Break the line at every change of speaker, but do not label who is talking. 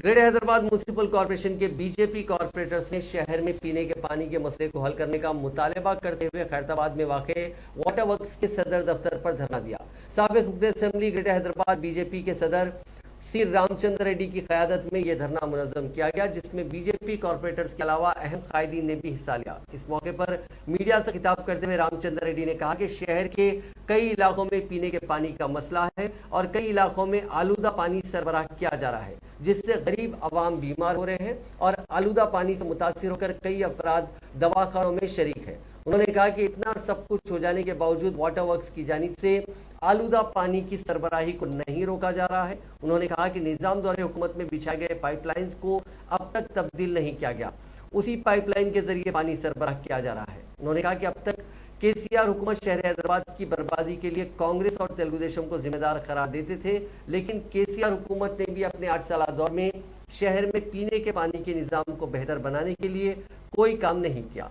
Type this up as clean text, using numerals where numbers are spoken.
Greater Hyderabad municipal corporation کے be J P corporators نے شہر میں پینے کے پانی کے مسئلے کو حل کرنے کا مطالبہ کرتے ہوئے خیرآباد میں واقع واٹر ورکس کے صدر دفتر پر دھرنا دیا۔ سابق رکن اسمبلی greater Hyderabad B J P کے صدر سی رام چندر ریڈی کی قیادت میں یہ دھرنا منظم کیا گیا، جس میں بی جے پی کارپوریٹرز کے علاوہ اہم قائدین نے بھی حصہ لیا۔ اس موقع پر میڈیا سے خطاب کرتے ہوئے رام چندر ریڈی نے کہا کہ شہر کے کئی علاقوں میں پینے کے پانی کا مسئلہ ہے اور کئی علاقوں میں آلودہ پانی سربراہ کیا جا رہا ہے، جس سے غریب عوام بیمار ہو رہے ہیں اور آلودہ پانی سے متاثر ہو کر کئی افراد دواخانوں میں شریک ہیں۔ انہوں نے کہا کہ اتنا سب کچھ ہو جانے کے باوجود واٹر ورکس کی جانب سے آلودہ پانی کی سربراہی کو نہیں روکا جا رہا ہے۔ انہوں نے کہا کہ نظام دور حکومت میں بچھائے گئے پائپ لائنز کو اب تک تبدیل نہیں کیا گیا، اسی پائپ لائن کے ذریعے پانی سربراہ کیا جا رہا ہے۔ انہوں نے کہا کہ اب تک کے سی آر حکومت شہر حیدرآباد کی بربادی کے لیے کانگریس اور تلگو دیشم کو ذمہ دار قرار دیتے تھے، لیکن کے سی آر حکومت نے بھی اپنے 8 سالہ دور میں شہر میں پینے کے پانی کے نظام کو بہتر بنانے کے لیے کوئی کام نہیں کیا۔